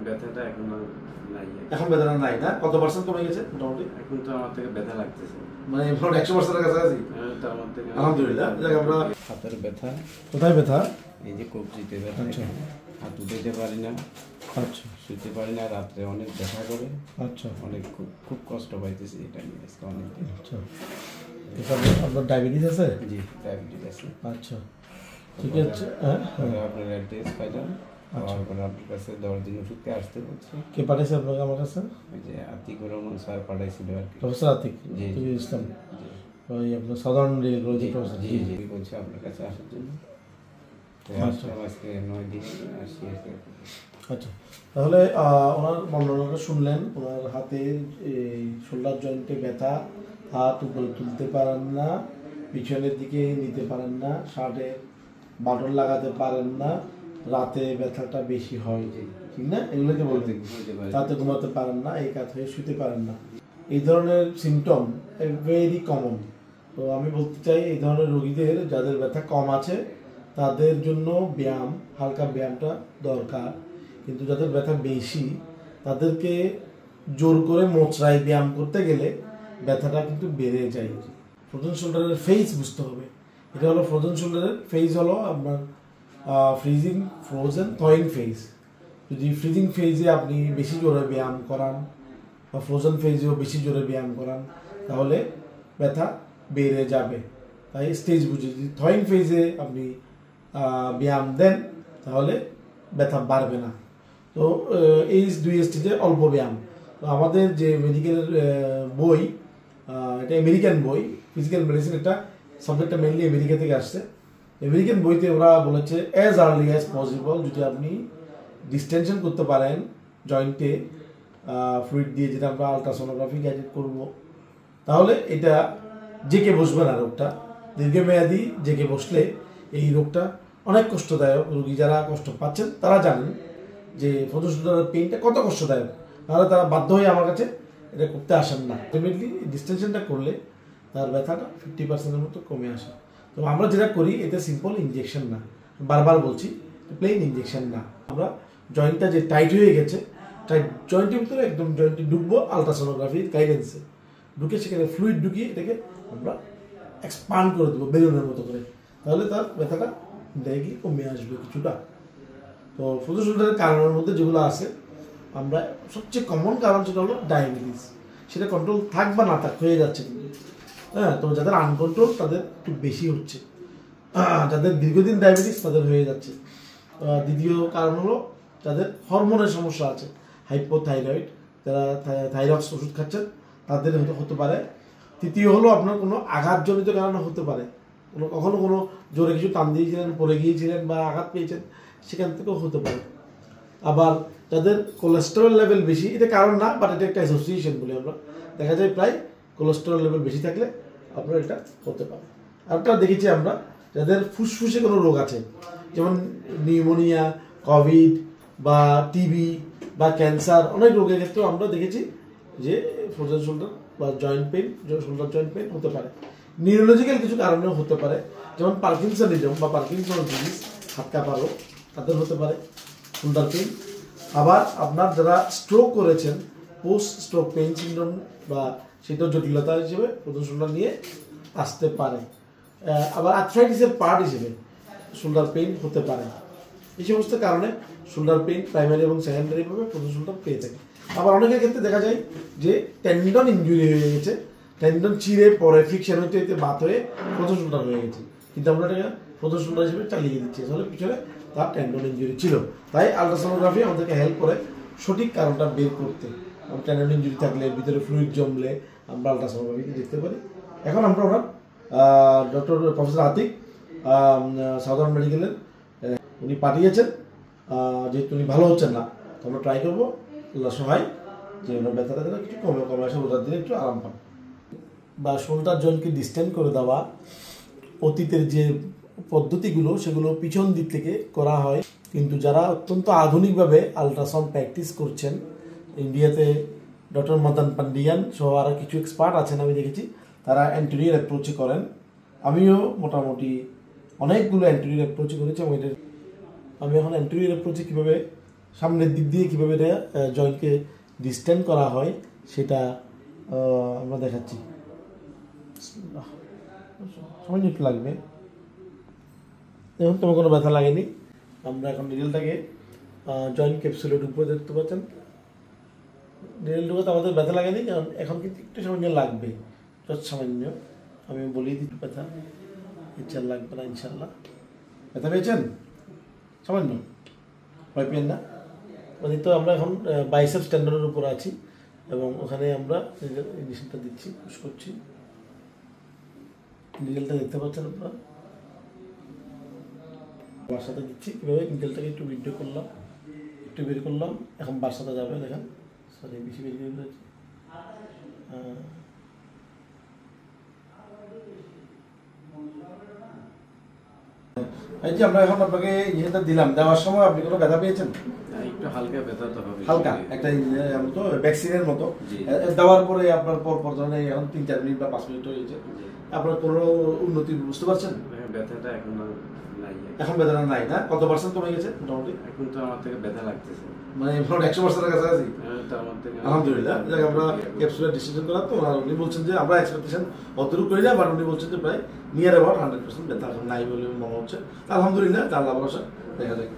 ব্যথাটা এখন নাই। এখন ব্যথাটা নাই না? কত পার্সেন্ট কমে গেছে মোটামুটি? এখন তো আমার থেকে ব্যথা লাগতেছে, মানে 100% কাছাকাছি। আলহামদুলিল্লাহ। আমরা হাতের ব্যথা। কোথায় ব্যথা? এই যে কবজিতে ব্যথা। আচ্ছা। হাত উঠাতে পারি না। আচ্ছা। শুতে পারি না, রাত্রে অনেক ব্যথা করে। আচ্ছা। অনেক খুব কষ্ট পাইতেছি এটা নিয়ে আজকে অনেক। আচ্ছা। আপনার ডায়াবেটিস আছে? জি, ডায়াবেটিস আছে। আচ্ছা, ঠিক আছে। আপনার অ্যাড্রেস পাইলাম। আপনার কাছে 10 দিন ওষুধকে আসতে বলছে। কে পাঠিয়েছে আপনাকে আমার কাছে? ওই যে আতিকুর রহমান স্যার পাঠাইছিল আর কি। প্রফেসর আতিক ইসলাম, ওই আপনার সাধারণ প্রফেসর। জি জি, বলছে আপনার কাছে আসার জন্য। আজকে 9 দিন আসি। আচ্ছা, তাহলে ওনার বর্ণনাটা শুনলেন। ওনার হাতের এই শোল্ডার জয়েন্টে ব্যথা, হাত উপরে তুলতে পারেন না, পিছনের দিকে নিতে পারেন না, শার্টে বাটন লাগাতে পারেন না, রাতে ব্যথাটা বেশি হয়, ঠিক না? এগুলোকে বলতে রাতে ঘুমাতে পারেন না, এই কাজ হয়ে শুতে পারেন না। এই ধরনের সিমটম ভেরি কমন। তো আমি বলতে চাই, এই ধরনের রোগীদের যাদের ব্যথা কম আছে তাদের জন্য ব্যায়াম, হালকা ব্যায়ামটা দরকার। কিন্তু যাদের ব্যথা বেশি তাদেরকে জোর করে মোচড়ায় ব্যায়াম করতে গেলে ব্যথাটা কিন্তু বেড়ে যায়। ফ্রোজেন শোল্ডারের ফেজ বুঝতে হবে। এটা হলো ফ্রোজেন শোল্ডারের ফেজ হলো আপনার ফ্রিজিং, ফ্রোজেন, থয়িং ফেজ। যদি ফ্রিজিং ফেজে আপনি বেশি জোরে ব্যায়াম করান বা ফ্রোজেন ফেজেও বেশি জোরে ব্যায়াম করান তাহলে ব্যথা বেড়ে যাবে। তাই স্টেজ বুঝে যদি থয়িং ফেজে আপনি ব্যায়াম দেন তাহলে ব্যথা বাড়বে না। তো এই 2 স্টেজে অল্প ব্যায়াম। তো আমাদের যে মেডিকেলের বই, এটা আমেরিকান বই, ফিজিক্যাল মেডিসিন, এটা সাবজেক্টটা মেনলি আমেরিকা থেকে আসছে। আমেরিকান বইতে ওরা বলেছে অ্যাজ আর্লি অ্যাজ পসিবল যদি আপনি ডিস্টেনশন করতে পারেন জয়েন্টে ফ্লুইড দিয়ে, যেটা আমরা আলট্রাসোনোগ্রাফি গাইডেড করবো, তাহলে এটা জেকে বসবে না। রোগটা দীর্ঘমেয়াদী জেকে বসলে এই রোগটা অনেক কষ্টদায়ক। রোগী যারা কষ্ট পাচ্ছেন তারা জানেন যে ফ্রোজেন শোল্ডারের পেইনটা কত কষ্টদায়ক, তাহলে তারা বাধ্য হয়ে আমার কাছে এটা করতে আসেন না। আলটিমেটলি ডিস্টেনশনটা করলে তার ব্যথাটা 50%-এর মতো কমে আসে। তো আমরা যেটা করি এতে সিম্পল ইনজেকশন না, বারবার বলছি, প্লেন ইনজেকশন না। আমরা জয়েন্টটা যে টাইট হয়ে গেছে, টাইট জয়েন্টের ভিতরে একদম জয়েন্টে ঢুকবো আলট্রাসোনোগ্রাফির গাইডেন্সে, ঢুকে সেখানে ফ্লুইড ঢুকিয়ে এটাকে আমরা এক্সপান্ড করে দেবো বেলুনের মতো করে, তাহলে তার ব্যথাটা দেখি কমে আসবে কিছুটা। তো ফ্রোজেন শোল্ডারের কারণের মধ্যে যেগুলো আছে, আমরা সবচেয়ে কমন কারণ সেটা হলো ডায়াবেটিস। সেটা কন্ট্রোল থাক বা না থাক হয়ে যাচ্ছে কিন্তু, হ্যাঁ। তো যাদের আনকন্ট্রোল তাদের একটু বেশি হচ্ছে, যাদের দীর্ঘদিন ডায়াবেটিস তাদের হয়ে যাচ্ছে। দ্বিতীয় কারণ হলো যাদের হরমোনের সমস্যা আছে, হাইপোথাইরয়েড, যারা থাইরক্স ওষুধ খাচ্ছেন তাদের হতে পারে। তৃতীয় হলো আপনার কোনো আঘাতজনিত কারণে হতে পারে, কখনো কোনো জোরে কিছু টান দিয়েছিলেন, পড়ে গিয়েছিলেন বা আঘাত পেয়েছেন, সেখান থেকেও হতে পারে। আবার যাদের কোলেস্টেরল লেভেল বেশি, এটা কারণ না, বাট এটা একটা অ্যাসোসিয়েশন বলি আমরা, দেখা যায় প্রায় কোলেস্টেরল লেভেল বেশি থাকলে আপনার এটা হতে পারে। আরেকটা দেখেছি আমরা, যাদের ফুসফুসে কোনো রোগ আছে, যেমন নিউমোনিয়া, কোভিড বা টিবি বা ক্যান্সার, অনেক রোগের ক্ষেত্রেও আমরা দেখেছি যে ফ্রোজেন শোল্ডার বা joint pain, shoulder joint pain হতে পারে। নিউরোলজিক্যাল কিছু কারণেও হতে পারে, যেমন পার্কিনসনিজম বা পার্কিনসন ডিজিজ, হাত কাঁপা রোগ, তাদের হতে পারে শোল্ডার পেইন। আবার আপনার যারা স্ট্রোক করেছেন, পোস্ট স্ট্রোক পেইন সিন্ড্রোম বা সেটা জটিলতা হিসেবে ফ্রোজেন শোল্ডার নিয়ে আসতে পারে। আবার আর্থ্রাইটিসের পার্ট হিসেবে শোল্ডার পেইন হতে পারে। এই সমস্ত কারণে শোল্ডার পেইন প্রাইমারি এবং সেকেন্ডারিভাবে ফ্রোজেন শোল্ডার পেয়ে থাকে। আবার অনেকের ক্ষেত্রে দেখা যায় যে টেন্ডন ইনজুরি হয়ে গেছে, টেন্ডন চিরে পরে ফ্রিকশন হইতে হইতে বাত হয়ে ফ্রোজেন শোল্ডার হয়ে গেছে, কিন্তু আমরা এটাকে ফ্রোজেন শোল্ডার হিসেবে চালিয়ে দিচ্ছি, আসলে পিছনে তার টেন্ডন ইনজুরি ছিল। তাই আলট্রাসোনোগ্রাফি আমাদেরকে হেল্প করে সঠিক কারণটা বের করতে। টেন্ডন ইনজুরি থাকলে, ভিতরে ফ্লুইড জমলে আমরা আলট্রাসোনোগ্রাফিকে দেখতে পারি। এখন আমরা ওনার ডক্টর প্রফেসর আতিক সাধারণ মেডিকেলের উনি পাঠিয়েছেন, যেহেতু উনি ভালো হচ্ছেন না, তো আমরা ট্রাই করবো আল্লাহ সহায় যে ওনার ব্যথাটা যেন কিছু কমে আসে, ওটার দিনে একটু আরাম পান। বা শোল্ডার জয়েন্টকে ডিস্টেন্ড করে দেওয়া, অতীতের যে পদ্ধতিগুলো সেগুলো পিছন দিক থেকে করা হয়, কিন্তু যারা অত্যন্ত আধুনিকভাবে আলট্রাসাউন্ড প্র্যাকটিস করছেন, ইন্ডিয়াতে ডক্টর মদন পান্ডিয়ান সহ আরও কিছু এক্সপার্ট আছেন আমি দেখেছি, তারা অ্যান্টেরিয়র অ্যাপ্রোচে করেন। আমিও মোটামুটি অনেকগুলো অ্যান্টেরিয়র অ্যাপ্রোচে করেছি এবং আমি এখন অ্যান্টেরিয়র অ্যাপ্রোচে কীভাবে সামনের দিক দিয়ে কীভাবে এটা জয়েন্টকে ডিস্টেন্ড করা হয় সেটা আমরা দেখাচ্ছি। সামান্য একটু লাগবে, এখন তোমার কোনো ব্যথা লাগেনি। আমরা এখন নিডেলটাকে জয়েন্ট ক্যাপসুলে ঢুকবো, দেখতে পাচ্ছেন নিডেল ঢুকোতে আমাদের ব্যথা লাগেনি, কারণ এখন কিন্তু একটু সামান্য লাগবে, যত সামান্য। আমি বলেই দিই ব্যথা ইচ্ছা লাগবে না ইনশাল্লাহ। ব্যথা পেয়েছেন সামান্য, ভয় পেন না। মানে তো আমরা এখন বাইসেপ স্ট্যান্ডার্ডের উপর আছি এবং ওখানে আমরা ইঞ্জেকশনটা দিচ্ছি, পুশ করছি। নিডেলটা দেখতে পাচ্ছেন আপনারা, বাসাতে দিচ্ছি কীভাবে। নিডেলটাকে একটু ভিডিও করলাম, একটু বের করলাম, এখন বাসাতে যাবে। দেখেন সরি বেশি বের করে দিয়েছি। এই যে আমরা এখন আপনাকে ইঞ্জেকশনটা দিলাম, দেওয়ার সময় আপনি কোনো ব্যথা পেয়েছেন? একটু হালকা ব্যথা তো হবে, হালকা একটা মতো ভ্যাকসিনের মতো। দেওয়ার পরে আপনার পর ধরনের এখন 3-4 মিনিট বা 5 মিনিট হয়েছে, আপনার কোনো উন্নতি বুঝতে পারছেন? ব্যথাটা এখন নাই, এখন ব্যথাটা নাই না? কত পার্সেন্ট কমে গেছে মোটামুটি? এখন তো আমার থেকে ব্যথা লাগতেছে, মানে 100% কাছাকাছি। আলহামদুলিল্লাহ। যাক, আমরা ক্যাপসুলের ডিসিশন করার তো উনি বলছেন যে আমরা এক্সপেকটেশন অতটুকু করি না, বাট উনি বলছেন যে প্রায় নিয়ার অ্যাবাউট 100% ব্যথা এখন নাই বলে মনে হচ্ছে। আলহামদুলিল্লাহ, আল্লাহ ভরসা, দেখা যাক।